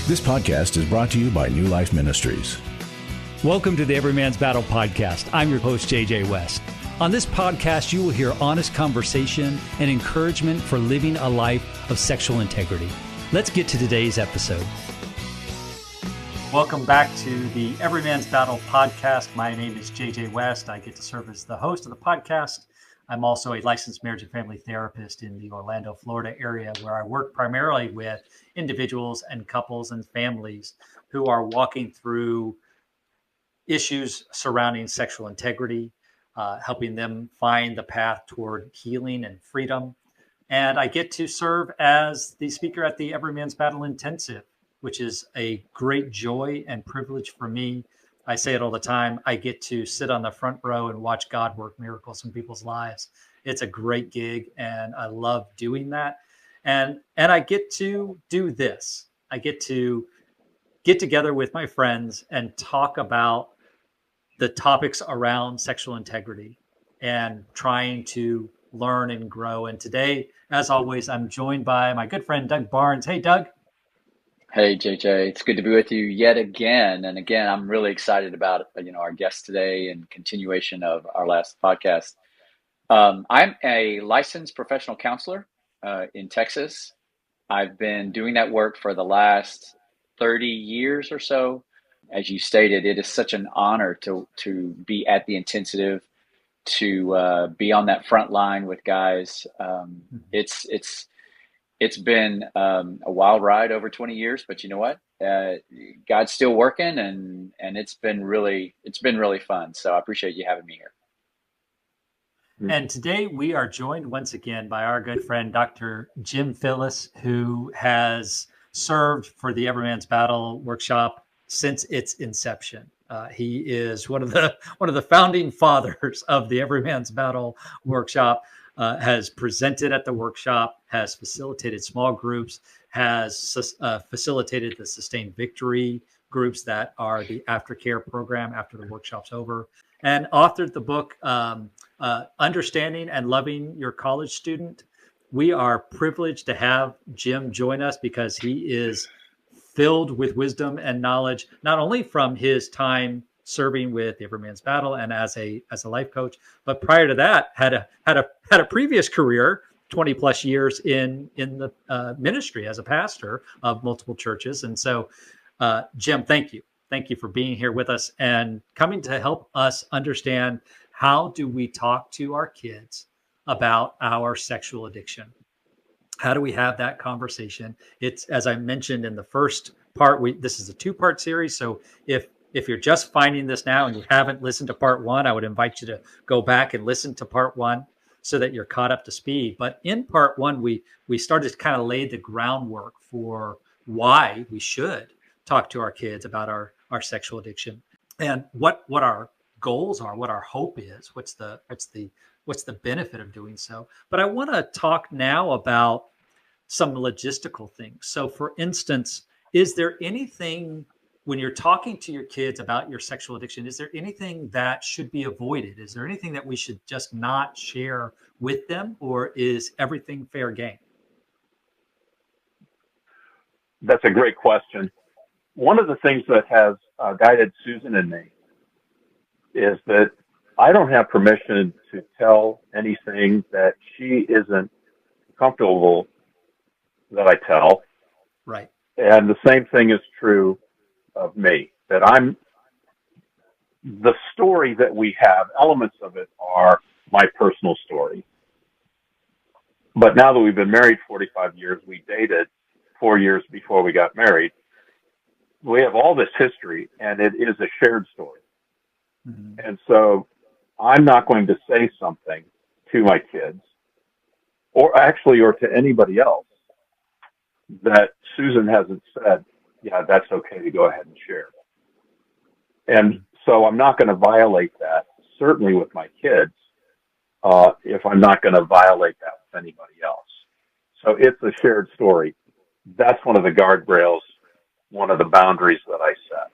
This podcast is brought to you by New Life Ministries. Welcome to the Every Man's Battle podcast. I'm your host, JJ West. On this podcast, you will hear honest conversation and encouragement for living a life of sexual integrity. Let's get to today's episode. Welcome back to the Every Man's Battle podcast. My name is JJ West. I get to serve as the host of the podcast. I'm also a licensed marriage and family therapist in the Orlando, Florida area, where I work primarily with individuals and couples and families who are walking through issues surrounding sexual integrity, helping them find the path toward healing and freedom. And I get to serve as the speaker at the Every Man's Battle Intensive, which is a great joy and privilege for me. I say it all the time. I get to sit on the front row and watch God work miracles in people's lives. It's a great gig, and I love doing that. And I get to do this. I get to get together with my friends and talk about the topics around sexual integrity and trying to learn and grow. And today, as always, I'm joined by my good friend, Doug Barnes. Hey, Doug. Hey, JJ, it's good to be with you yet again. And again, I'm really excited about, our guest today and continuation of our last podcast. I'm a licensed professional counselor in Texas. I've been doing that work for the last 30 years or so. As you stated, it is such an honor to be at the intensive, to be on that front line with guys. It's been a wild ride over 20 years, but you know what? God's still working, and it's been really fun. So I appreciate you having me here. And today we are joined once again by our good friend, Dr. Jim Phyllis, who has served for the Every Man's Battle workshop since its inception. He is one of the founding fathers of the Every Man's Battle workshop. Has presented at the workshop, has facilitated small groups, has facilitated the Sustained Victory groups that are the aftercare program after the workshop's over, and authored the book, Understanding and Loving Your College Student. We are privileged to have Jim join us because he is filled with wisdom and knowledge, not only from his time serving with the Every Man's Battle and as a life coach, but prior to that had a previous career, 20 plus years in the ministry as a pastor of multiple churches. And so, Jim, thank you for being here with us and coming to help us understand how do we talk to our kids about our sexual addiction. How do we have that conversation? It's, as I mentioned in the first part, this is a 2-part series. So if you're just finding this now and you haven't listened to part 1, I would invite you to go back and listen to part 1 so that you're caught up to speed. But in part 1, we started to kind of lay the groundwork for why we should talk to our kids about our sexual addiction and what our goals are, what our hope is, what's the benefit of doing so. But I want to talk now about some logistical things. So for instance, is there anything when you're talking to your kids about your sexual addiction, is there anything that should be avoided? Is there anything that we should just not share with them, or is everything fair game? That's a great question. One of the things that has guided Susan and me is that I don't have permission to tell anything that she isn't comfortable that I tell. Right. And the same thing is true of me, that the story that we have, elements of it are my personal story. But now that we've been married 45 years, we dated 4 years before we got married. We have all this history, and it is a shared story. Mm-hmm. And so I'm not going to say something to my kids, or to anybody else, that Susan hasn't said, yeah, that's okay to go ahead and share. And so I'm not going to violate that, certainly with my kids, if I'm not going to violate that with anybody else. So it's a shared story. That's one of the guardrails, one of the boundaries that I set.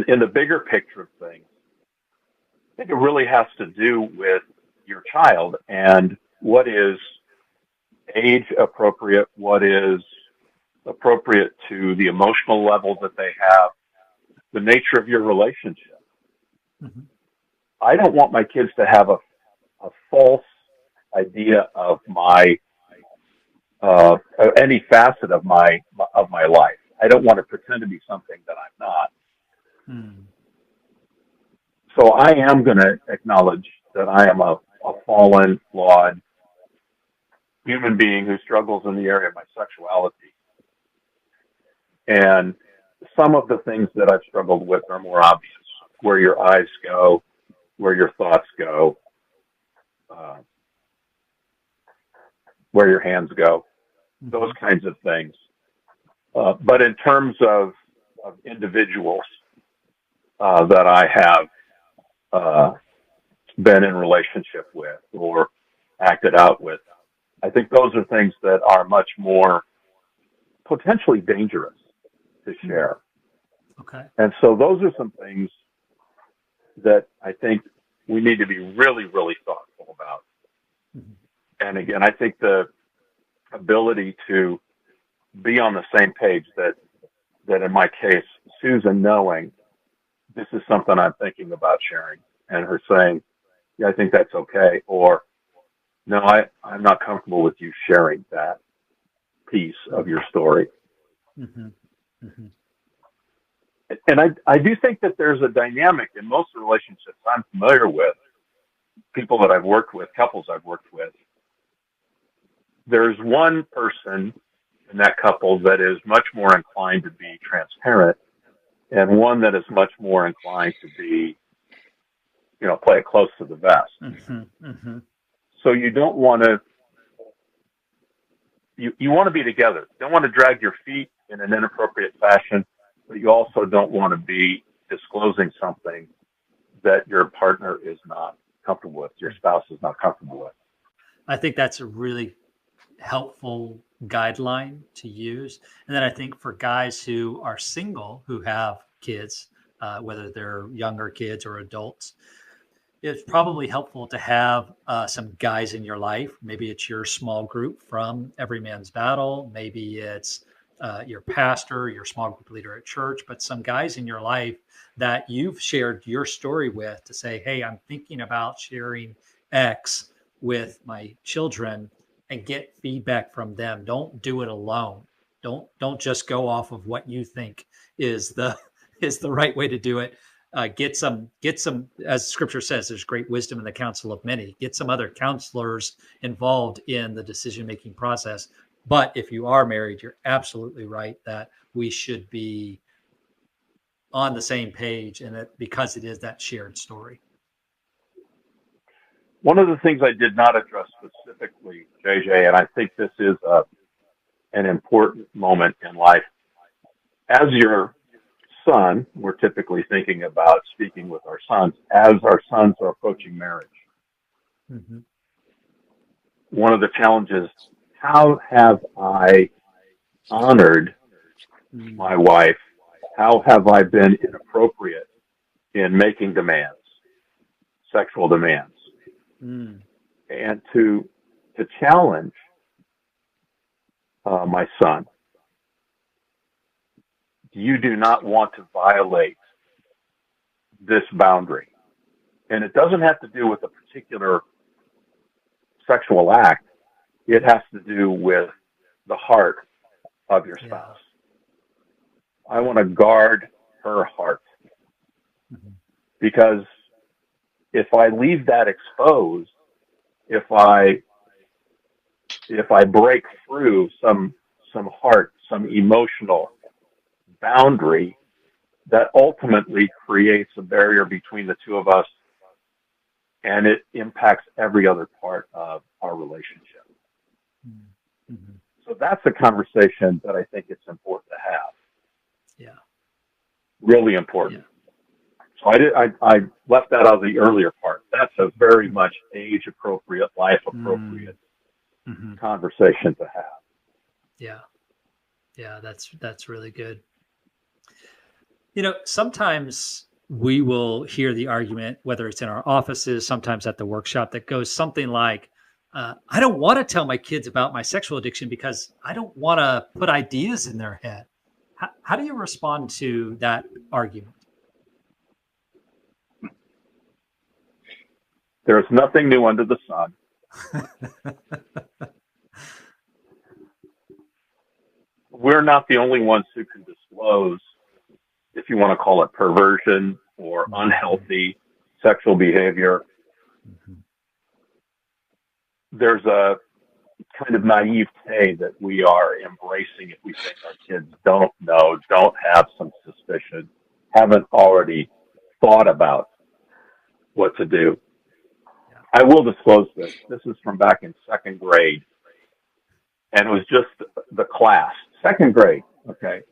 In the bigger picture of things, I think it really has to do with your child and what is age appropriate, what is appropriate to the emotional level that they have, the nature of your relationship. Mm-hmm. I don't want my kids to have a false idea of my any facet of my life. I don't want to pretend to be something that I'm not. Mm. So I am going to acknowledge that I am a fallen, flawed human being who struggles in the area of my sexuality. And some of the things that I've struggled with are more obvious, where your eyes go, where your thoughts go, where your hands go, those kinds of things. But in terms of individuals that I have been in relationship with or acted out with, I think those are things that are much more potentially dangerous to share. Okay. And so those are some things that I think we need to be really, really thoughtful about. Mm-hmm. And again, I think the ability to be on the same page that in my case, Susan knowing this is something I'm thinking about sharing, and her saying, yeah, I think that's okay, or no, I'm not comfortable with you sharing that piece of your story. Mm-hmm. Mm-hmm. And I do think that there's a dynamic in most relationships I'm familiar with, people that I've worked with, couples I've worked with. There's one person in that couple that is much more inclined to be transparent, and one that is much more inclined to be, play it close to the vest. Mm-hmm. Mm-hmm. So you don't want to, you want to be together. You don't want to drag your feet in an inappropriate fashion, but you also don't want to be disclosing something that your partner is not comfortable with, your spouse is not comfortable with. I think that's a really helpful guideline to use. And then I think for guys who are single, who have kids, whether they're younger kids or adults, it's probably helpful to have some guys in your life. Maybe it's your small group from Every Man's Battle. Maybe it's your pastor, your small group leader at church, but some guys in your life that you've shared your story with to say, hey, I'm thinking about sharing X with my children, and get feedback from them. Don't do it alone. Don't just go off of what you think is the right way to do it. Get some, as scripture says, there's great wisdom in the counsel of many. Get some other counselors involved in the decision-making process. But if you are married, you're absolutely right that we should be on the same page, and that because it is that shared story. One of the things I did not address specifically, JJ, and I think this is an important moment in life. As your son, we're typically thinking about speaking with our sons as our sons are approaching marriage. Mm-hmm. One of the challenges, how have I honored my wife? How have I been inappropriate in making demands, sexual demands? And to challenge my son, you do not want to violate this boundary. And it doesn't have to do with a particular sexual act. It has to do with the heart of your spouse. I want to guard her heart, because if I leave that exposed, if I break through some heart, some emotional boundary, that ultimately creates a barrier between the two of us, and it impacts every other part of our relationship. Mm-hmm. So that's a conversation that I think it's important to have. Yeah. Really important. Yeah. So I left that out of the earlier part. That's a very much age appropriate, life appropriate conversation to have. Yeah. Yeah, that's really good. Sometimes we will hear the argument, whether it's in our offices, sometimes at the workshop, that goes something like, I don't want to tell my kids about my sexual addiction because I don't want to put ideas in their head. How do you respond to that argument? There's nothing new under the sun. We're not the only ones who can disclose, if you want to call it perversion or unhealthy sexual behavior. There's a kind of naivete that we are embracing if we think our kids don't know, don't have some suspicion, haven't already thought about what to do. Yeah. I will disclose this. This is from back in second grade. And it was just the class, second grade, okay?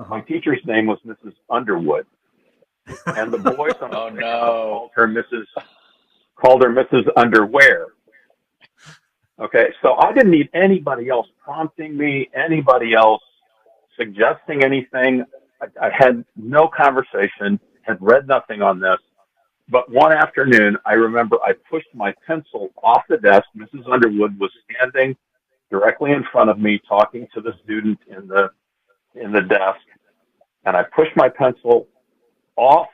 My teacher's name was Mrs. Underwood. And the boys on the called her Mrs. Underwear. Okay, so I didn't need anybody else prompting me, anybody else suggesting anything. I had no conversation, had read nothing on this. But one afternoon, I remember I pushed my pencil off the desk. Mrs. Underwood was standing directly in front of me, talking to the student in the desk, and I pushed my pencil off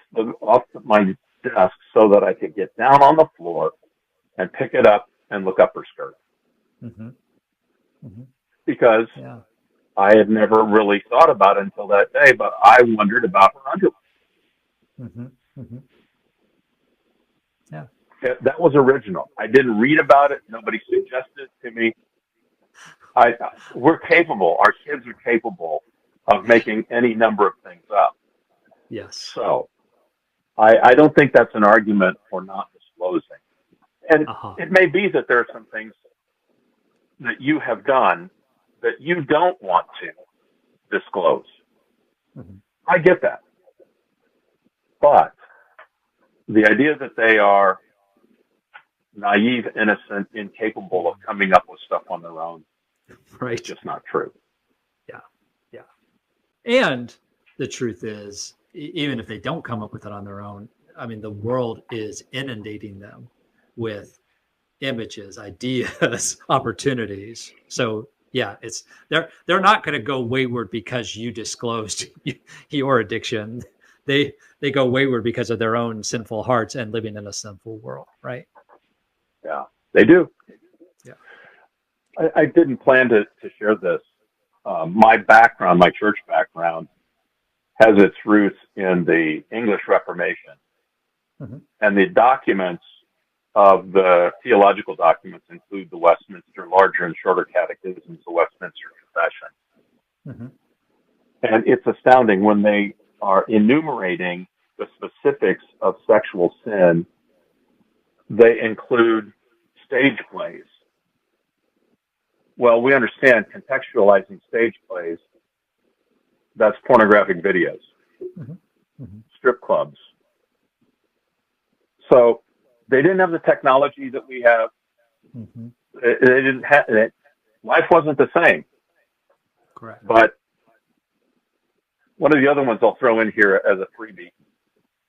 my desk so that I could get down on the floor and pick it up and look up her skirt. Because I had never really thought about it until that day, but I wondered about her underwear. Yeah. That was original. I didn't read about it. Nobody suggested it to me. We're capable. Our kids are capable of making any number of things up. Yes. So I don't think that's an argument for not disclosing. And it may be that there are some things that you have done that you don't want to disclose. I get that. But the idea that they are naive, innocent, incapable of coming up with stuff on their own, right, is just not true. Yeah. And the truth is, even if they don't come up with it on their own, I mean, the world is inundating them with images, ideas, opportunities. So yeah, they're not going to go wayward because you disclosed your addiction. They go wayward because of their own sinful hearts and living in a sinful world, right? Yeah, they do. Yeah. I didn't plan to share this. My background, my church background, has its roots in the English Reformation. And the documents of the theological documents include the Westminster Larger and Shorter Catechisms, the Westminster Confession. And it's astounding when they are enumerating the specifics of sexual sin, they include stage plays. Well, we understand contextualizing stage plays, that's pornographic videos, strip clubs. So they didn't have the technology that we have. They didn't have it. Life wasn't the same. Correct. But one of the other ones I'll throw in here as a freebie.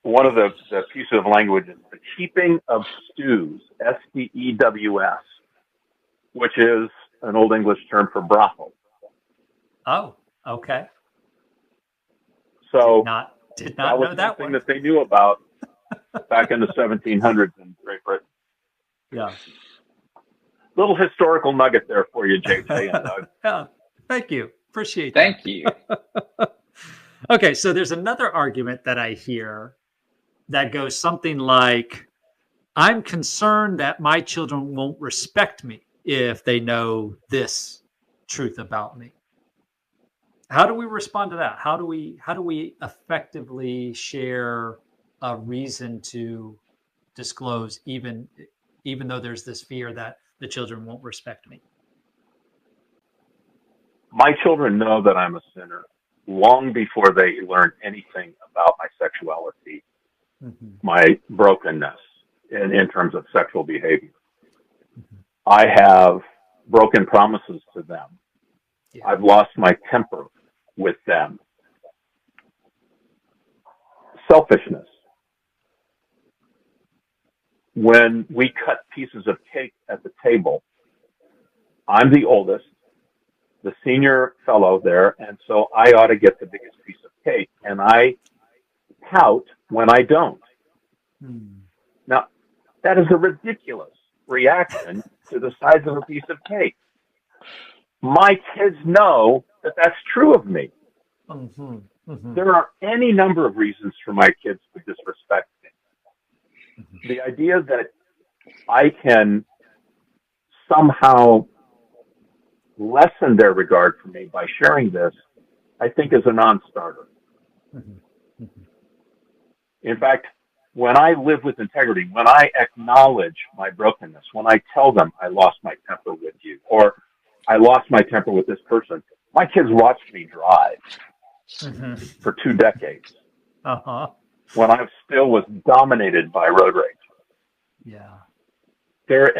One of the pieces of language is the keeping of stews, S-T-E-W-S, which is an Old English term for brothel. Oh, okay. So did not that was know that something one. that they knew about back in the 1700s in Great Britain. Yeah. Little historical nugget there for you, JJ and Doug. Yeah. Thank you. Appreciate that. Thank you. Okay, so there's another argument that I hear that goes something like, I'm concerned that my children won't respect me if they know this truth about me. How do we respond to that? How do we effectively share a reason to disclose, even though there's this fear that the children won't respect me? My children know that I'm a sinner long before they learn anything about my sexuality, my brokenness in terms of sexual behavior. I have broken promises to them. Yeah. I've lost my temper with them. Selfishness. when we cut pieces of cake at the table, I'm the oldest, the senior fellow there, and so I ought to get the biggest piece of cake, and I pout when I don't. Now, that is a ridiculous reaction to the size of a piece of cake. My kids know that that's true of me. There are any number of reasons for my kids to disrespect me. The idea that I can somehow lessen their regard for me by sharing this, I think is a non-starter. In fact, when I live with integrity, when I acknowledge my brokenness, when I tell them I lost my temper with you, or I lost my temper with this person, my kids watched me drive for 2 decades when I still was dominated by road rage.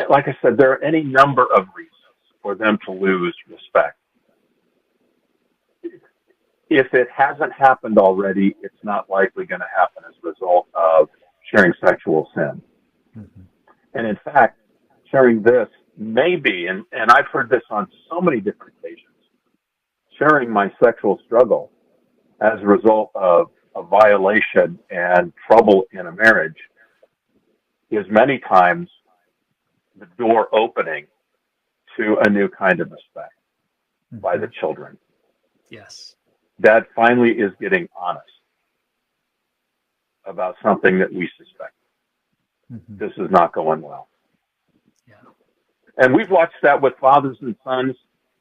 Like I said, there are any number of reasons for them to lose respect. If it hasn't happened already, it's not likely going to happen as a result of sharing sexual sin. And in fact, sharing this may be, and I've heard this on so many different occasions, sharing my sexual struggle as a result of a violation and trouble in a marriage is many times the door opening to a new kind of respect by the children. Yes. Dad finally is getting honest about something that we suspect. This is not going well. And we've watched that with fathers and sons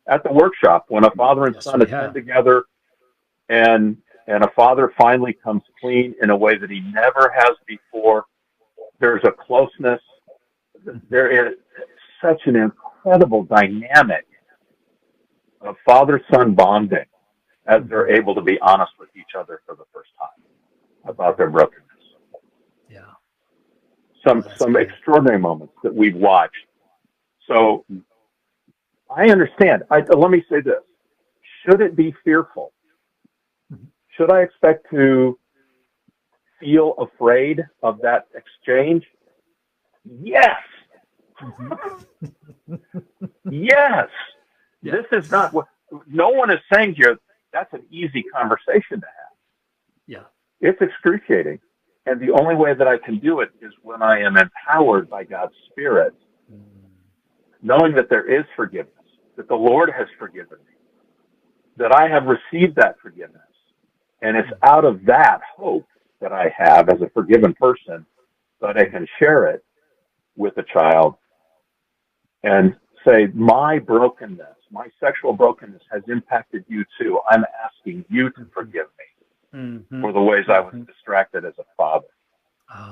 at the workshop when a father and son attend together and a father finally comes clean in a way that he never has before. There's a closeness. There is such an incredible dynamic of father-son bonding as they're able to be honest with each other for the first time about their brokenness. Some extraordinary moments that we've watched. So I understand. Let me say this. Should it be fearful? Should I expect to feel afraid of that exchange? Yes. Yes. This is not what, no one is saying here, that's an easy conversation to have. It's excruciating. And the only way that I can do it is when I am empowered by God's Spirit, knowing that there is forgiveness, that the Lord has forgiven me, that I have received that forgiveness. And it's out of that hope that I have as a forgiven person that I can share it with a child and say, my brokenness, my sexual brokenness has impacted you too. I'm asking you to forgive me for the ways I was distracted as a father,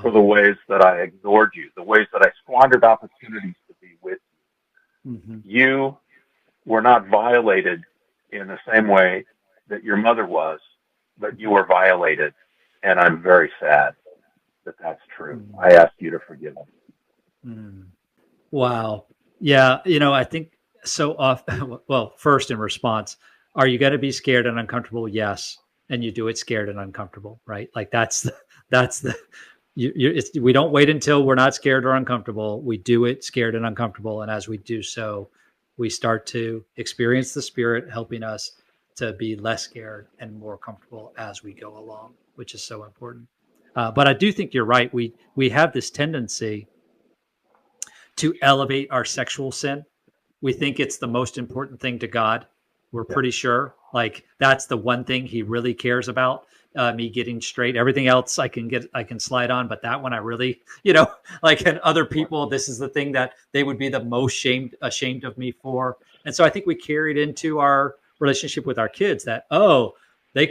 for the ways that I ignored you, the ways that I squandered opportunities to be with you. You were not violated in the same way that your mother was, but you were violated, and I'm very sad that that's true. I ask you to forgive me. Wow. Yeah. I think so often, well, first in response, are you going to be scared and uncomfortable? Yes. And you do it scared and uncomfortable, right? Like we don't wait until we're not scared or uncomfortable. We do it scared and uncomfortable. And as we do so, we start to experience the Spirit helping us to be less scared and more comfortable as we go along, which is so important. But I do think you're right. We have this tendency to elevate our sexual sin. We think it's the most important thing to God. We're pretty sure like that's the one thing he really cares about, me getting straight. Everything else I can slide on, but that one I really, like, and other people, this is the thing that they would be the most ashamed of me for. And so I think we carried into our relationship with our kids that, they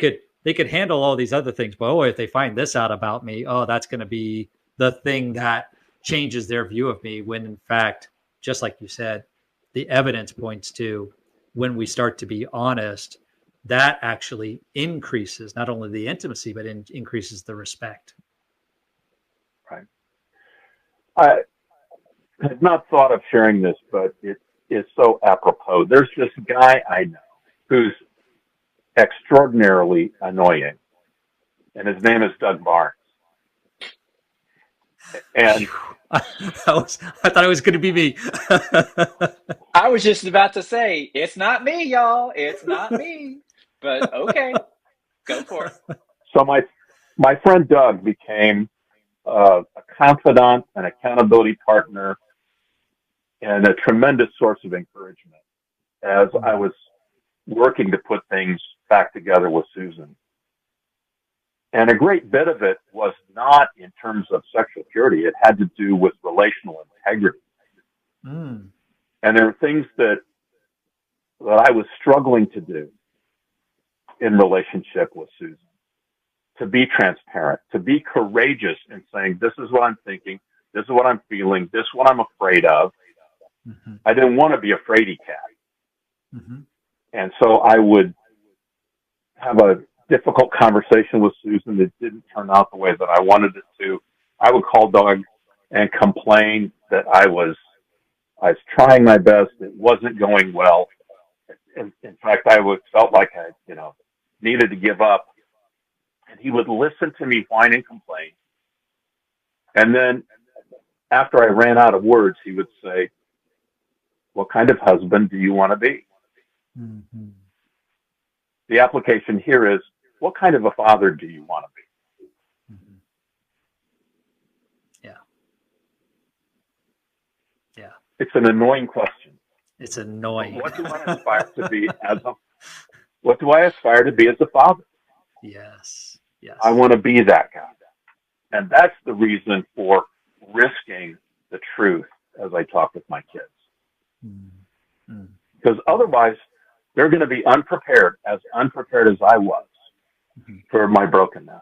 could handle all these other things, but if they find this out about me, that's going to be the thing that changes their view of me, when in fact, just like you said, the evidence points to when we start to be honest, that actually increases not only the intimacy, but increases the respect. Right. I had not thought of sharing this, but it is so apropos. There's this guy I know who's extraordinarily annoying, and his name is Doug Barnes. And I thought it was going to be me. I was just about to say, it's not me, y'all. It's not me. But okay, go for it. so my friend Doug became a confidant, an accountability partner, and a tremendous source of encouragement as I was working to put things back together with Susan. And a great bit of it was not in terms of sexual purity. It had to do with relational integrity. Mm. And there were things that I was struggling to do in relationship with Susan. To be transparent, to be courageous in saying, this is what I'm thinking, this is what I'm feeling, this is what I'm afraid of. Mm-hmm. I didn't want to be a fraidy cat. Mm-hmm. And so I would have a difficult conversation with Susan that didn't turn out the way that I wanted it to. I would call Doug and complain that I was trying my best. It wasn't going well. In fact, felt like I, needed to give up. And he would listen to me whine and complain. And then after I ran out of words, he would say, what kind of husband do you want to be? Mm-hmm. The application here is, what kind of a father do you want to be? Mm-hmm. Yeah. Yeah. It's an annoying question. It's annoying. What do I aspire to be what do I aspire to be as a father? Yes. Yes. I want to be that guy. And that's the reason for risking the truth as I talk with my kids. Mm-hmm. Because otherwise, they're going to be unprepared as I was for my brokenness.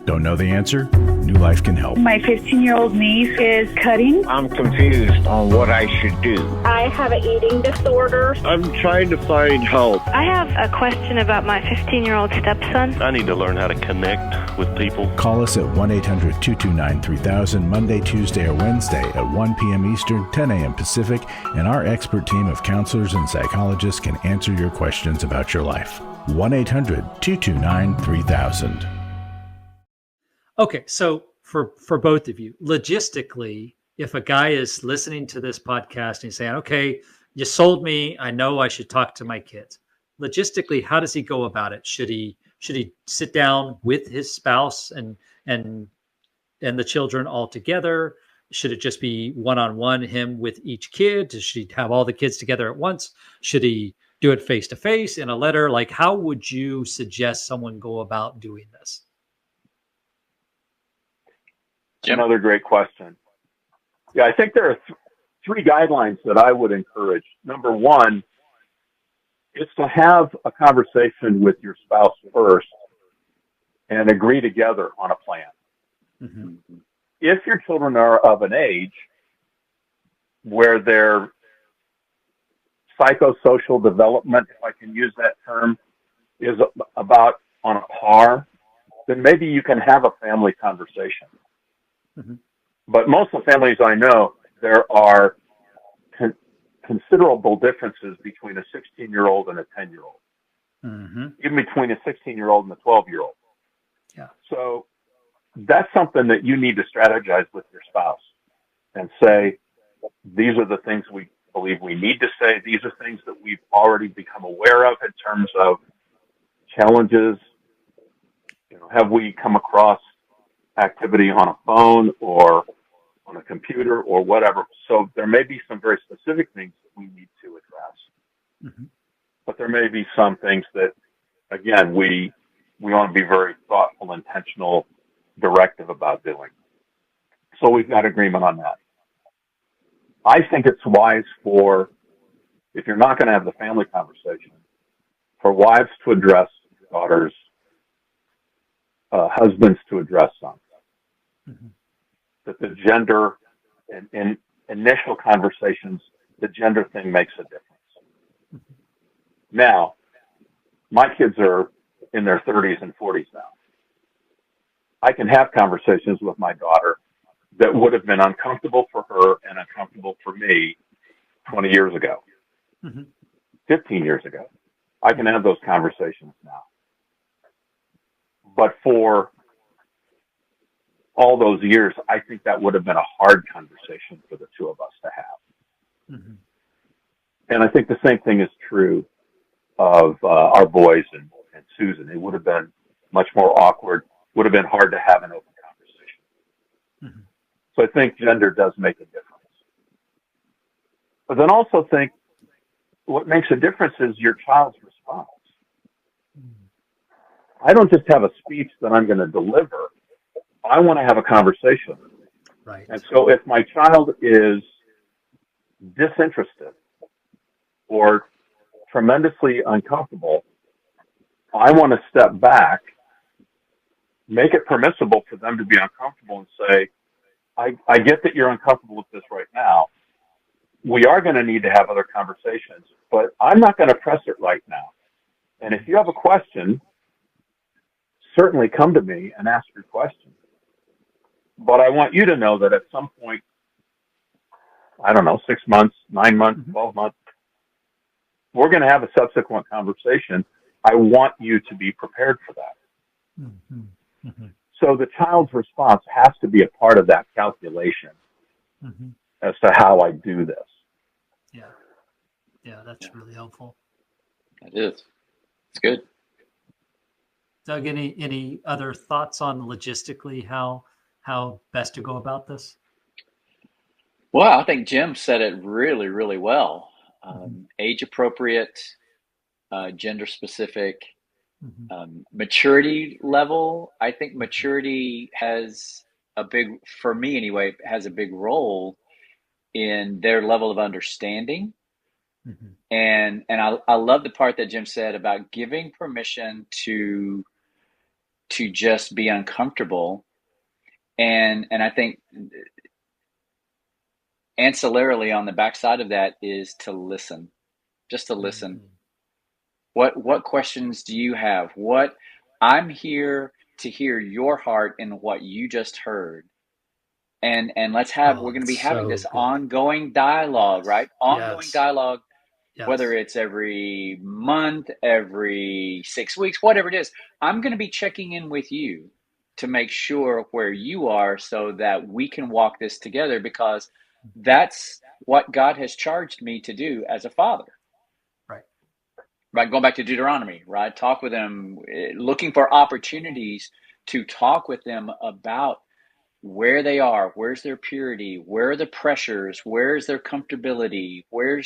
Don't know the answer? New Life can help. My 15-year-old niece is cutting. I'm confused on what I should do. I have an eating disorder. I'm trying to find help. I have a question about my 15-year-old stepson. I need to learn how to connect with people. Call us at 1-800-229-3000 Monday, Tuesday, or Wednesday at 1 p.m. Eastern, 10 a.m. Pacific, and our expert team of counselors and psychologists can answer your questions about your life. 1-800-229-3000. Okay, so for both of you, logistically, if a guy is listening to this podcast and he's saying, okay, you sold me, I know I should talk to my kids. Logistically, how does he go about it? Should he sit down with his spouse and the children all together? Should it just be one-on-one, him with each kid? Should he have all the kids together at once? Should he do it face-to-face in a letter? Like, how would you suggest someone go about doing this? Another great question. Yeah, I think there are three guidelines that I would encourage. Number one is to have a conversation with your spouse first and agree together on a plan. Mm-hmm. If your children are of an age where their psychosocial development, if I can use that term, is about on a par, then maybe you can have a family conversation. Mm-hmm. But most of the families I know, there are considerable differences between a 16-year-old and a 10-year-old, mm-hmm. even between a 16-year-old and a 12-year-old. Yeah. So that's something that you need to strategize with your spouse and say, these are the things we believe we need to say. These are things that we've already become aware of in terms of challenges. Have we come across activity on a phone or on a computer or whatever? So there may be some very specific things that we need to address, mm-hmm. but there may be some things that, again, we want to be very thoughtful, intentional, directive about doing. So we've got agreement on that. I think it's wise if you're not going to have the family conversation, for wives to address daughters, husbands to address sons. Mm-hmm. That the gender, in initial conversations, the gender thing makes a difference. Mm-hmm. Now, my kids are in their 30s and 40s now. I can have conversations with my daughter that would have been uncomfortable for her and uncomfortable for me 20 years ago, mm-hmm. 15 years ago. I can have those conversations now. But for all those years, I think that would have been a hard conversation for the two of us to have. Mm-hmm. And I think the same thing is true of our boys and Susan. It would have been much more awkward, would have been hard to have an open conversation. Mm-hmm. So I think gender does make a difference. But then also think what makes a difference is your child's response. I don't just have a speech that I'm going to deliver. I want to have a conversation. Right. And so if my child is disinterested or tremendously uncomfortable, I want to step back, make it permissible for them to be uncomfortable and say, I get that you're uncomfortable with this right now. We are going to need to have other conversations, but I'm not going to press it right now. And if you have a question, certainly come to me and ask your question. But I want you to know that at some point, I don't know, 6 months, 9 months, 12 months, we're going to have a subsequent conversation. I want you to be prepared for that. Mm-hmm. Mm-hmm. So the child's response has to be a part of that calculation Mm-hmm. as to how I do this. Yeah. Yeah, that's really helpful. It is. It's good. Doug, any other thoughts on logistically how best to go about this? Well, I think Jim said it really, really well. Age appropriate, gender specific, maturity level. I think maturity has for me anyway, has a big role in their level of understanding. Mm-hmm. And I love the part that Jim said about giving permission to just be uncomfortable. And I think ancillarily on the backside of that is to listen, just to listen. Mm-hmm. What questions do you have? I'm here to hear your heart in what you just heard. And let's have, we're going to be having this ongoing dialogue, right? Ongoing dialogue, whether it's every month, every 6 weeks, whatever it is. I'm going to be checking in with you to make sure where you are so that we can walk this together, because that's what God has charged me to do as a father. Right. Going back to Deuteronomy, right? Talk with them, looking for opportunities to talk with them about where they are, where's their purity, where are the pressures, where's their comfortability, where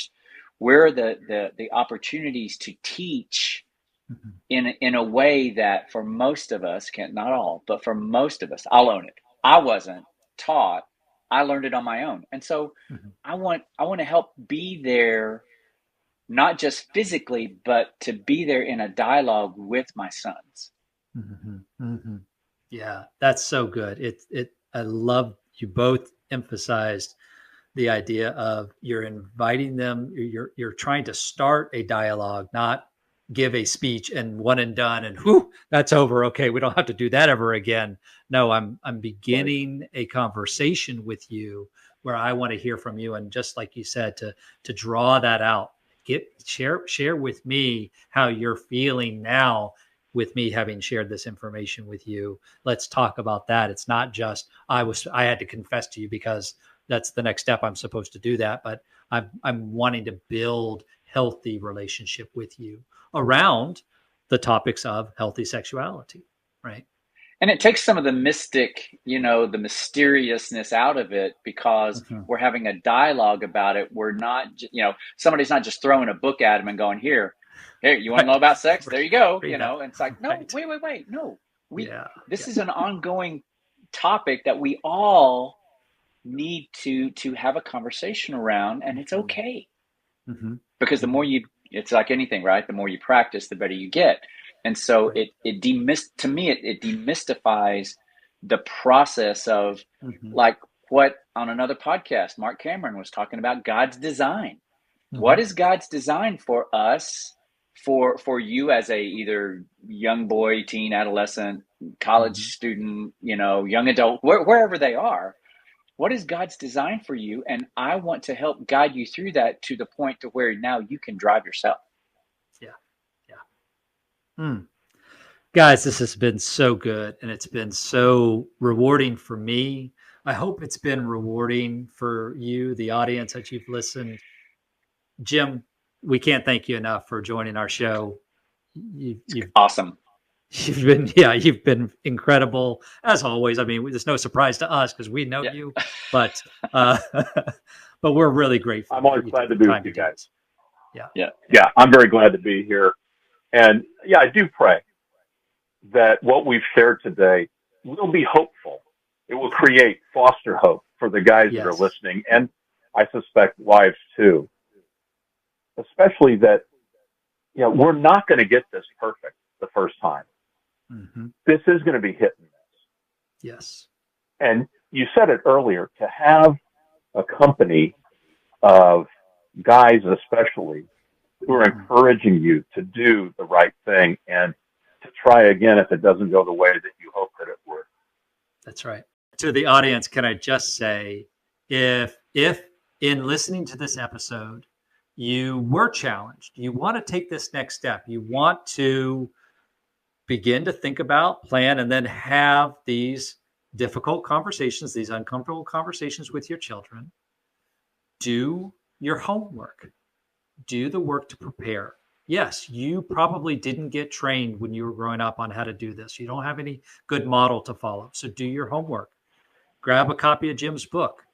are the opportunities to teach in a way that for most of us, not all, but for most of us, I'll own it. I wasn't taught. I learned it on my own. And so I want to help be there, not just physically, but to be there in a dialogue with my sons. Mm-hmm. Mm-hmm. Yeah, that's so good. I love you both emphasized the idea of you're inviting them, you're trying to start a dialogue, not give a speech and one and done and whew, that's over. Okay, we don't have to do that ever again. No, I'm beginning a conversation with you where I want to hear from you, and just like you said, to draw that out. Share with me how you're feeling now with me having shared this information with you. Let's talk about that. It's not just I had to confess to you because that's the next step. I'm supposed to do that, but I'm wanting to build healthy relationship with you around the topics of healthy sexuality, right? And it takes some of the mystic, the mysteriousness out of it, because we're having a dialogue about it. We're not, somebody's not just throwing a book at them and going, here, you want to know about sex? There you go. And it's like, no, wait. No, this is an ongoing topic that we all need to have a conversation around, and it's okay. Because the more it's like anything, right? The more you practice, the better you get. And so it demystifies the process of like what on another podcast, Mark Cameron was talking about God's design. What is God's design for us, for you as a either young boy, teen, adolescent, college student, young adult, wherever they are? What is God's design for you? And I want to help guide you through that to the point to where now you can drive yourself. Yeah. Guys, this has been so good, and it's been so rewarding for me. I hope it's been rewarding for you, the audience, that you've listened. Jim, we can't thank you enough for joining our show. You've Awesome. You've been incredible as always. I mean, there's no surprise to us because we know you, but we're really grateful. I'm always glad to be with you guys. Yeah. I'm very glad to be here. And I do pray that what we've shared today will be hopeful. It will foster hope for the guys that are listening, and I suspect wives too. Especially that, we're not going to get this perfect the first time. Mm-hmm. This is going to be hit and miss. Yes. And you said it earlier, to have a company of guys especially who are encouraging you to do the right thing and to try again if it doesn't go the way that you hope that it would. That's right. To the audience, can I just say, if in listening to this episode, you were challenged, you want to take this next step, you want to begin to think about, plan, and then have these difficult conversations, these uncomfortable conversations with your children, do your homework, do the work to prepare. Yes, you probably didn't get trained when you were growing up on how to do this. You don't have any good model to follow. So do your homework. Grab a copy of Jim's book.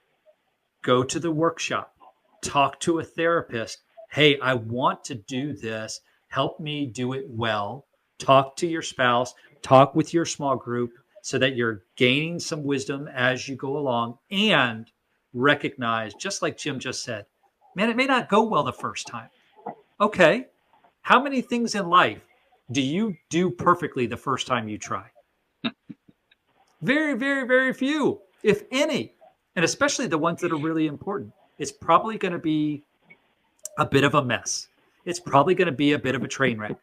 Go to the workshop. Talk to a therapist. Hey, I want to do this. Help me do it well. Talk to your spouse. Talk with your small group so that you're gaining some wisdom as you go along, and recognize, just like Jim just said, man, it may not go well the first time. Okay. How many things in life do you do perfectly the first time you try? Very, very, very few, if any. And especially the ones that are really important. It's probably going to be a bit of a mess. It's probably going to be a bit of a train wreck.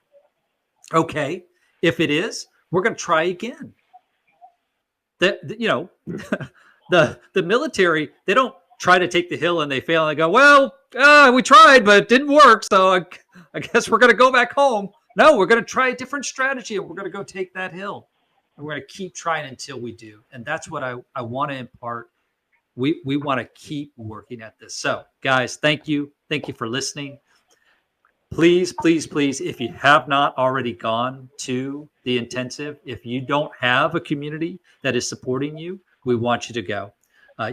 Okay. If it is, we're going to try again. The military, they don't try to take the hill and they fail and they go, well, we tried, but it didn't work. So I guess we're going to go back home. No, we're going to try a different strategy and we're going to go take that hill. And we're going to keep trying until we do. And that's what I want to impart. We want to keep working at this. So guys, thank you. Thank you for listening. Please, please, please, if you have not already gone to the intensive, if you don't have a community that is supporting you, we want you to go.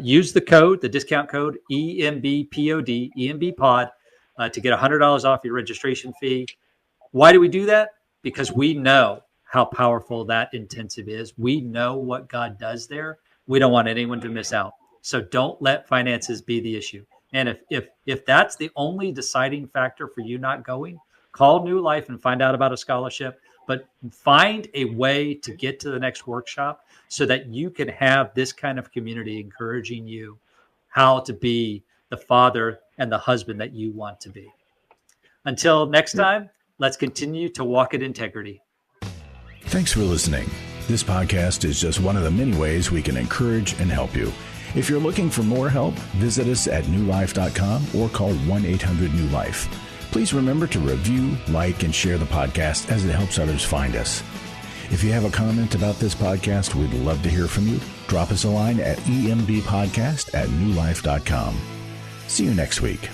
Use the discount code EMBPOD, EMBPOD, to get $100 off your registration fee. Why do we do that? Because we know how powerful that intensive is. We know what God does there. We don't want anyone to miss out. So don't let finances be the issue. And if that's the only deciding factor for you not going, call New Life and find out about a scholarship. But find a way to get to the next workshop so that you can have this kind of community encouraging you how to be the father and the husband that you want to be. Until next time, let's continue to walk in integrity. Thanks for listening. This podcast is just one of the many ways we can encourage and help you. If you're looking for more help, visit us at newlife.com or call 1-800-NEW-LIFE. Please remember to review, like, and share the podcast as it helps others find us. If you have a comment about this podcast, we'd love to hear from you. Drop us a line at embpodcast@newlife.com. See you next week.